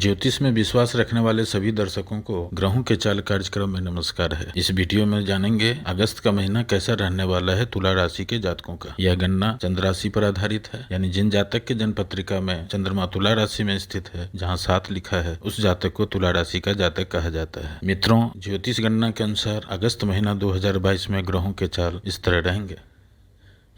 ज्योतिष में विश्वास रखने वाले सभी दर्शकों को ग्रहों के चाल कार्यक्रम में नमस्कार है। इस वीडियो में जानेंगे अगस्त का महीना कैसा रहने वाला है तुला राशि के जातकों का। यह गणना चंद्र राशि पर आधारित है, यानी जिन जातक के जन्म पत्रिका में चंद्रमा तुला राशि में स्थित है, जहाँ 7 लिखा है, उस जातक को तुला राशि का जातक कहा जाता है। मित्रों, ज्योतिष गणना के अनुसार अगस्त महीना 2022 में ग्रहों के चाल इस तरह रहेंगे।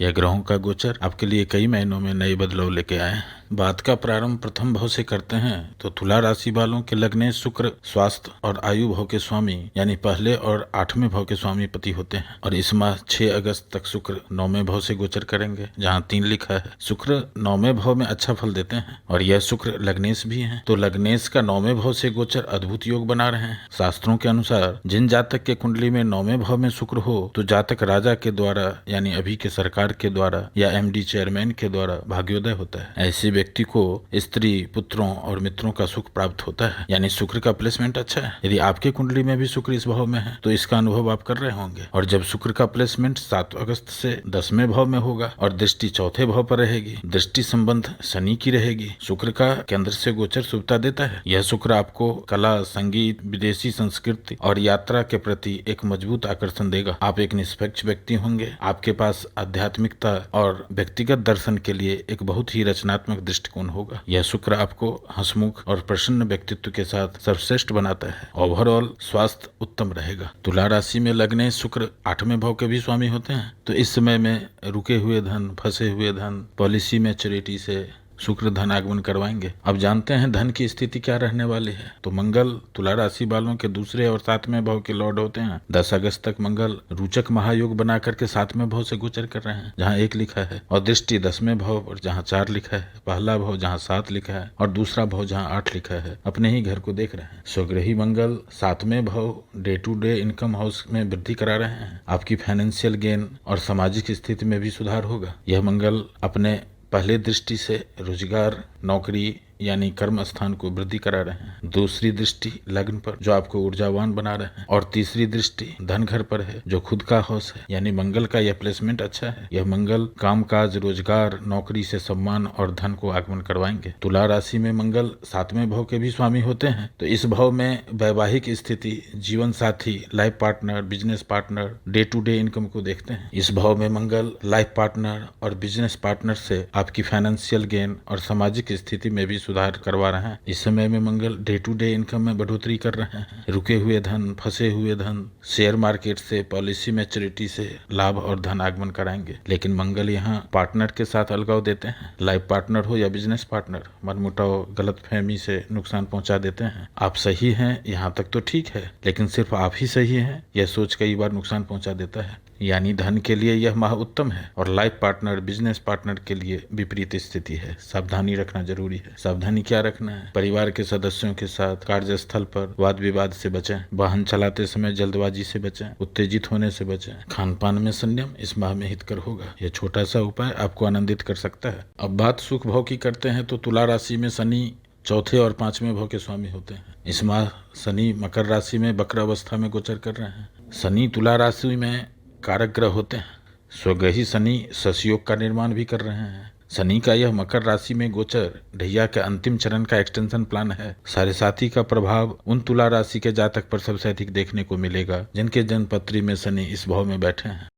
यह ग्रहों का गोचर आपके लिए कई महीनों में नए बदलाव लेके आए हैं। बात का प्रारंभ प्रथम भाव से करते हैं तो तुला राशि वालों के लग्न शुक्र स्वास्थ्य और आयु भाव के स्वामी यानी पहले और 8वें भाव के स्वामी पति होते हैं, और इस माह 6 अगस्त तक शुक्र 9वें भाव से गोचर करेंगे, जहां 3 लिखा है। शुक्र 9वें भाव में अच्छा फल देते हैं और यह शुक्र लग्नेश भी है, तो लग्नेश का 9वें भाव से गोचर अद्भुत योग बना रहे हैं। शास्त्रों के अनुसार जिन जातक के कुंडली में 9वें भाव में शुक्र हो तो जातक राजा के द्वारा यानी अभी के सरकार के द्वारा या एमडी चेयरमैन के द्वारा भाग्योदय होता है। ऐसे व्यक्ति को स्त्री पुत्रों और मित्रों का सुख प्राप्त होता है, यानी शुक्र का प्लेसमेंट अच्छा है। यदि आपके कुंडली में भी शुक्र इस भाव में है तो इसका अनुभव आप कर रहे होंगे। और जब शुक्र का प्लेसमेंट 7 अगस्त से 10वें भाव में होगा और दृष्टि 4थे भाव पर रहेगी, दृष्टि संबंध शनि की रहेगी। शुक्र का केंद्र से गोचर शुभता देता है। यह शुक्र आपको कला, संगीत, विदेशी संस्कृति और यात्रा के प्रति एक मजबूत आकर्षण देगा। आप एक निष्पक्ष व्यक्ति होंगे। आपके पास आध्यात्मिकता और व्यक्तिगत दर्शन के लिए एक बहुत ही रचनात्मक दृष्टिकोण होगा। यह शुक्र आपको हंसमुख और प्रसन्न व्यक्तित्व के साथ सर्वश्रेष्ठ बनाता है। ओवरऑल स्वास्थ्य उत्तम रहेगा। तुला राशि में लग्न शुक्र 8वें भाव के भी स्वामी होते हैं, तो इस समय में रुके हुए धन, फंसे हुए धन, पॉलिसी मैच्योरिटी से शुक्र धन आगमन करवाएंगे। अब जानते हैं धन की स्थिति क्या रहने वाली है। तो मंगल तुला राशि वालों के दूसरे और 7वें भाव के लॉर्ड होते हैं। 10 अगस्त तक मंगल रोचक महायोग बना करके 7वें भाव से गोचर कर रहे हैं, जहां 1 लिखा है, और दृष्टि 10वें भाव पर जहां 4 लिखा है, पहला भाव जहां 7 लिखा है और दूसरा भाव जहां 8 लिखा है, अपने ही घर को देख रहे हैं। स्वग्रही मंगल 7वें भाव day to day income house में वृद्धि करा रहे हैं। आपकी फाइनेंशियल गेन और सामाजिक स्थिति में भी सुधार होगा। यह मंगल अपने पहले दृष्टि से रोजगार, नौकरी यानी कर्म स्थान को वृद्धि करा रहे हैं। दूसरी दृष्टि लग्न पर जो आपको ऊर्जावान बना रहे हैं, और तीसरी दृष्टि धन घर पर है जो खुद का हाउस है, यानी मंगल का यह प्लेसमेंट अच्छा है। यह मंगल कामकाज, रोजगार, नौकरी से सम्मान और धन को आगमन करवाएंगे। तुला राशि में मंगल 7वें भाव के भी स्वामी होते हैं, तो इस भाव में वैवाहिक स्थिति, जीवन साथी, life partner, business partner, day to day income को देखते हैं। इस भाव में मंगल लाइफ पार्टनर और बिजनेस पार्टनर से आपकी फाइनेंशियल गेन और सामाजिक स्थिति में भी सुधार करवा रहे हैं। इस समय में मंगल डे टू डे इनकम में बढ़ोतरी कर रहे हैं। रुके हुए धन, फंसे हुए धन, शेयर मार्केट से, पॉलिसी मैच्योरिटी से लाभ और धन आगमन कराएंगे। लेकिन मंगल यहाँ पार्टनर के साथ अलगाव देते हैं। लाइफ पार्टनर हो या बिजनेस पार्टनर, मनमुटाव, गलतफहमी से नुकसान पहुंचा देते हैं। आप सही हैं यहाँ तक तो ठीक है, लेकिन सिर्फ आप ही सही हैं यह सोच कई बार नुकसान पहुंचा देता है। यानी धन के लिए यह माह उत्तम है और लाइफ पार्टनर, बिजनेस पार्टनर के लिए विपरीत स्थिति है। सावधानी रखना जरूरी है। सावधानी क्या रखना है? परिवार के सदस्यों के साथ कार्यस्थल पर वाद विवाद से बचें। वाहन चलाते समय जल्दबाजी से बचें। उत्तेजित होने से बचें। खान पान में संयम इस माह में हितकर होगा। यह छोटा सा उपाय आपको आनंदित कर सकता है। अब बात सुख भाव की करते हैं तो तुला राशि में शनि 4थे और 5वें भाव के स्वामी होते हैं। इस माह शनि मकर राशि में वक्र अवस्था में गोचर कर रहे हैं। शनि तुला राशि में कारक ग्रह होते हैं। स्वग्रही शनि ससयोग का निर्माण भी कर रहे हैं। शनि का यह मकर राशि में गोचर ढैया के अंतिम चरण का एक्सटेंशन प्लान है। साढ़े साथी का प्रभाव उन तुला राशि के जातक पर सबसे अधिक देखने को मिलेगा जिनके जन्मपत्री में शनि इस भाव में बैठे हैं।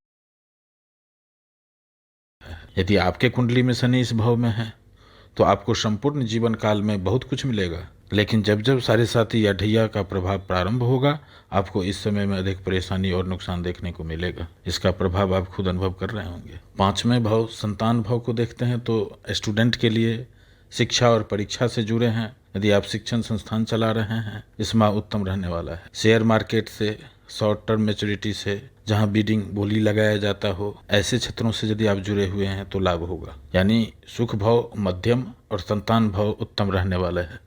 यदि आपके कुंडली में शनि इस भाव में है तो आपको संपूर्ण जीवन काल में बहुत कुछ मिलेगा, लेकिन जब जब साढ़े साथी या ढैया का प्रभाव प्रारंभ होगा, आपको इस समय में अधिक परेशानी और नुकसान देखने को मिलेगा। इसका प्रभाव आप खुद अनुभव कर रहे होंगे। 5वें भाव संतान भाव को देखते हैं तो स्टूडेंट के लिए शिक्षा और परीक्षा से जुड़े हैं। यदि आप शिक्षण संस्थान चला रहे हैं, इस माह उत्तम रहने वाला है। शेयर मार्केट से, शॉर्ट टर्म मैच्योरिटी से, जहां बीडिंग बोली लगाया जाता हो, ऐसे क्षेत्रों से यदि आप जुड़े हुए हैं तो लाभ होगा। यानी सुख भाव मध्यम और संतान भाव उत्तम रहने वाला है।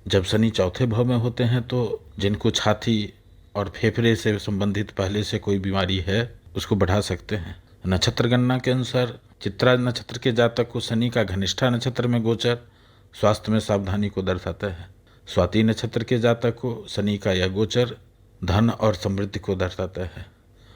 जब शनि 4थे भाव में होते हैं तो जिनको छाती और फेफड़े से संबंधित पहले से कोई बीमारी है उसको बढ़ा सकते हैं। नक्षत्र गणना के अनुसार चित्रा नक्षत्र के जातक को शनि का घनिष्ठा नक्षत्र में गोचर स्वास्थ्य में सावधानी को दर्शाता है। स्वाति नक्षत्र के जातक को शनि का यह गोचर धन और समृद्धि को दर्शाता है,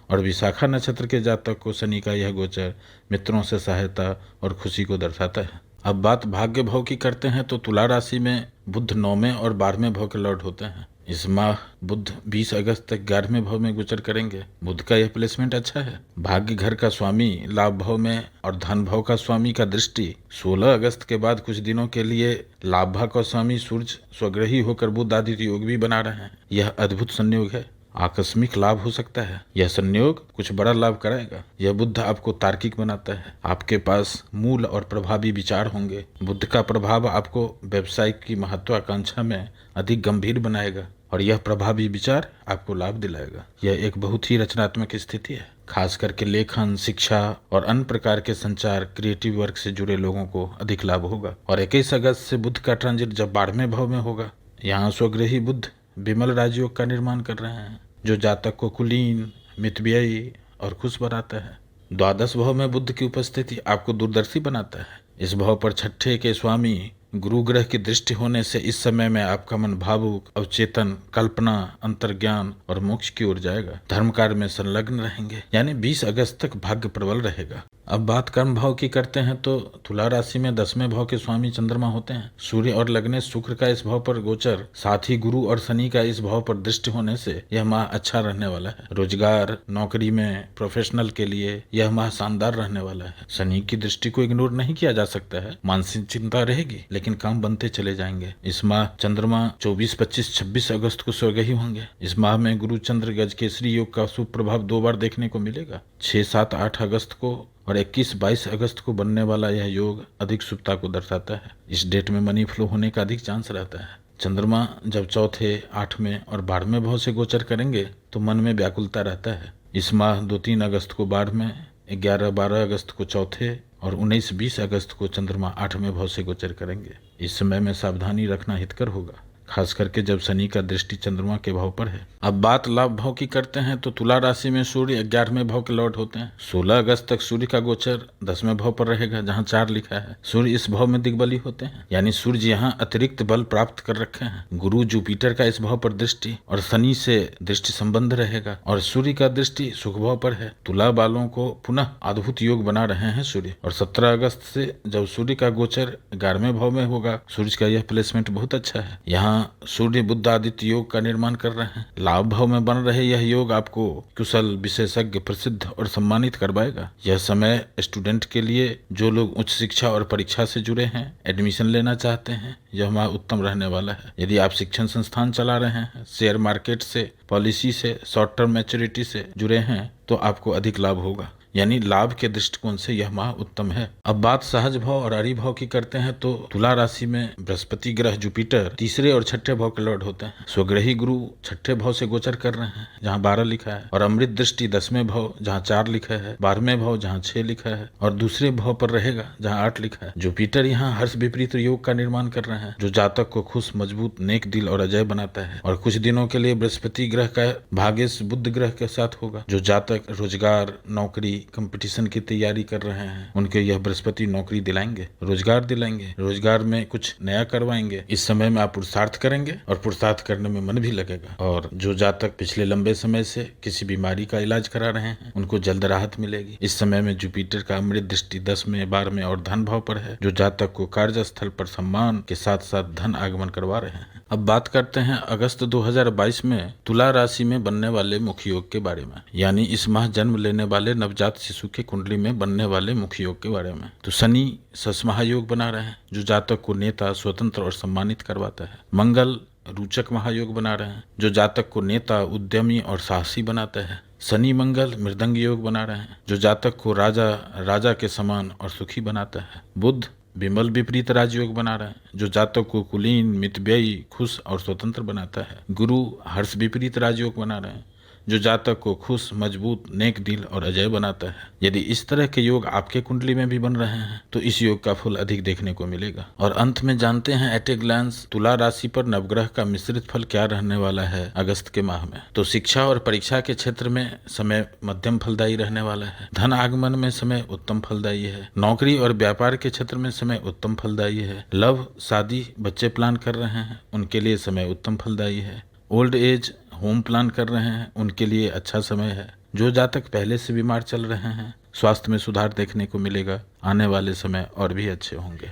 और विशाखा नक्षत्र के जातक को शनि का यह गोचर मित्रों से सहायता और खुशी को दर्शाता है। अब बात भाग्य भाव की करते हैं तो तुला राशि में बुध 9वें और 12वें भाव के लॉर्ड होते हैं। इस माह बुध 20 अगस्त तक 11वें भाव में गोचर करेंगे। बुध का यह प्लेसमेंट अच्छा है। भाग्य घर का स्वामी लाभ भाव में और धन भाव का स्वामी का दृष्टि 16 अगस्त के बाद कुछ दिनों के लिए लाभ भाव का स्वामी सूर्य स्वग्रही होकर बुध आदित्य योग भी बना रहे हैं। यह अद्भुत संयोग है। आकस्मिक लाभ हो सकता है। यह संयोग कुछ बड़ा लाभ कराएगा। यह बुध आपको तार्किक बनाता है। आपके पास मूल और प्रभावी विचार होंगे। बुध का प्रभाव आपको व्यवसाय की महत्वाकांक्षा में अधिक गंभीर बनाएगा और यह प्रभावी विचार आपको लाभ दिलाएगा। यह एक बहुत ही रचनात्मक स्थिति है। खास करके लेखन, शिक्षा और अन्य प्रकार के संचार, क्रिएटिव वर्क से जुड़े लोगों को अधिक लाभ होगा। और 21 अगस्त से बुध का ट्रांजिट जब 12वें भाव में होगा, यहाँ स्वग्रही बुध विमल राजयोग का निर्माण कर रहे हैं, जो जातक को कुलीन, मितव्ययी और खुश बनाता है। द्वादश भाव में बुध की उपस्थिति आपको दूरदर्शी बनाता है। इस भाव पर छठे के स्वामी गुरु ग्रह की दृष्टि होने से इस समय में आपका मन भावुक, अवचेतन, कल्पना, अंतर्ज्ञान और मोक्ष की ओर जाएगा। धर्म कार्य में संलग्न रहेंगे, यानी 20 अगस्त तक भाग्य प्रबल रहेगा। अब बात कर्म भाव की करते हैं तो तुला राशि में 10वें भाव के स्वामी चंद्रमा होते हैं। सूर्य और लग्नेश शुक्र का इस भाव पर गोचर, साथ ही गुरु और शनि का इस भाव पर दृष्टि होने से यह माह अच्छा रहने वाला है। रोजगार, नौकरी में प्रोफेशनल के लिए यह माह शानदार रहने वाला है। शनि की दृष्टि को इग्नोर नहीं किया जा सकता है। मानसिक चिंता रहेगी लेकिन काम बनते चले जाएंगे। इस माह चंद्रमा 24, 25, 26 अगस्त को स्वग्रही होंगे। इस माह में गुरु चंद्र गज केसरी योग का शुभ प्रभाव 2 बार देखने को मिलेगा। 6, 7, 8 अगस्त को और 21, 22 अगस्त को बनने वाला यह योग अधिक शुभता को दर्शाता है। इस डेट में मनी फ्लो होने का अधिक चांस रहता है। चंद्रमा जब चौथे, 8वें और 12वें भाव से गोचर करेंगे तो मन में व्याकुलता रहता है। इस माह 2-3 अगस्त को 12वें, 11-12 अगस्त को चौथे और 19-20 अगस्त को चंद्रमा 8वें भाव से गोचर करेंगे। इस समय में सावधानी रखना हितकर होगा, खास करके जब शनि का दृष्टि चंद्रमा के भाव पर है। अब बात लाभ भाव की करते हैं तो तुला राशि में सूर्य 11वें भाव के लॉर्ड होते हैं। 16 अगस्त तक सूर्य का गोचर 10वें भाव पर रहेगा, जहां 4 लिखा है। सूर्य इस भाव में दिग्बली होते हैं, यानी सूर्य यहाँ अतिरिक्त बल प्राप्त कर रखे हैं। गुरु जुपिटर का इस भाव पर दृष्टि और शनि से दृष्टि संबंध रहेगा और सूर्य का दृष्टि सुख भाव पर है। तुला वालों को पुनः अद्भुत योग बना रहे हैं सूर्य। और 17 अगस्त से जब सूर्य का गोचर 11वें भाव में होगा, सूर्य का यह प्लेसमेंट बहुत अच्छा है। यहाँ सूर्य बुध आदित्य योग का निर्माण कर रहे हैं। लाभ भाव में बन रहे यह योग आपको कुशल, विशेषज्ञ, प्रसिद्ध और सम्मानित करवाएगा। यह समय स्टूडेंट के लिए, जो लोग उच्च शिक्षा और परीक्षा से जुड़े हैं, एडमिशन लेना चाहते हैं, यह माह उत्तम रहने वाला है। यदि आप शिक्षण संस्थान चला रहे हैं, शेयर मार्केट से, पॉलिसी से, शॉर्ट टर्म मैच्योरिटी से जुड़े हैं तो आपको अधिक लाभ होगा, यानी लाभ के दृष्टिकोण से यह माह उत्तम है। अब बात सहज भाव और अरि भाव की करते हैं तो तुला राशि में बृहस्पति ग्रह जुपिटर 3रे और 6ठे भाव के लॉर्ड होते हैं। स्वग्रही गुरु 6ठे भाव से गोचर कर रहे हैं, जहाँ 12 लिखा है, और अमृत दृष्टि 10वें भाव जहाँ 4 लिखा है, 12वें भाव जहाँ 6 लिखा है और दूसरे भाव पर रहेगा जहाँ 8 लिखा है। जुपिटर यहाँ हर्ष विपरीत योग का निर्माण कर रहे हैं, जो जातक को खुश, मजबूत, नेक दिल और अजय बनाता है। और कुछ दिनों के लिए बृहस्पति ग्रह का भाग्येश बुध ग्रह के साथ होगा। जो जातक रोजगार, नौकरी, कंपटीशन की तैयारी कर रहे हैं, उनके यह बृहस्पति नौकरी दिलाएंगे, रोजगार दिलाएंगे, रोजगार में कुछ नया करवाएंगे। इस समय में आप पुरुषार्थ करेंगे और पुरुषार्थ करने में मन भी लगेगा। और जो जातक पिछले लंबे समय से किसी बीमारी का इलाज करा रहे हैं, उनको जल्द राहत मिलेगी। इस समय में जुपिटर का अमृत दृष्टि 10वें, 12वें और धन भाव पर है, जो जातक को कार्यस्थल पर सम्मान के साथ साथ धन आगमन करवा रहे हैं। अब बात करते हैं अगस्त 2022 में तुला राशि में बनने वाले मुख्य योग के बारे में, यानी इस माह जन्म लेने वाले नवजात शिशु की कुंडली में बनने वाले मुख्य योग के बारे में। तो शनि ससमहायोग बना रहे हैं, जो जातक को नेता, स्वतंत्र और सम्मानित करवाता है। मंगल रोचक महायोग बना रहे हैं, जो जातक को नेता, उद्यमी और साहसी बनाता है। शनि मंगल मृदंग योग बना रहे हैं, जो जातक को राजा के समान और सुखी बनाता है। बुध विमल विपरीत राजयोग बना रहे हैं, जो जातक को कुलीन, मितव्ययी, खुश और स्वतंत्र बनाता है। गुरु हर्ष विपरीत राजयोग बना रहे हैं, जो जातक को खुश, मजबूत, नेक दिल और अजय बनाता है। यदि इस तरह के योग आपके कुंडली में भी बन रहे हैं तो इस योग का फल अधिक देखने को मिलेगा। और अंत में जानते हैं एट ए ग्लांस तुला राशि पर नवग्रह का मिश्रित फल क्या रहने वाला है अगस्त के माह में। तो शिक्षा और परीक्षा के क्षेत्र में समय मध्यम फलदायी रहने वाला है। धन आगमन में समय उत्तम फलदायी है। नौकरी और व्यापार के क्षेत्र में समय उत्तम फलदायी है। लव, शादी, बच्चे प्लान कर रहे हैं, उनके लिए समय उत्तम फलदायी है। ओल्ड एज, होम प्लान कर रहे हैं, उनके लिए अच्छा समय है। जो जातक पहले से बीमार चल रहे हैं, स्वास्थ्य में सुधार देखने को मिलेगा। आने वाले समय और भी अच्छे होंगे।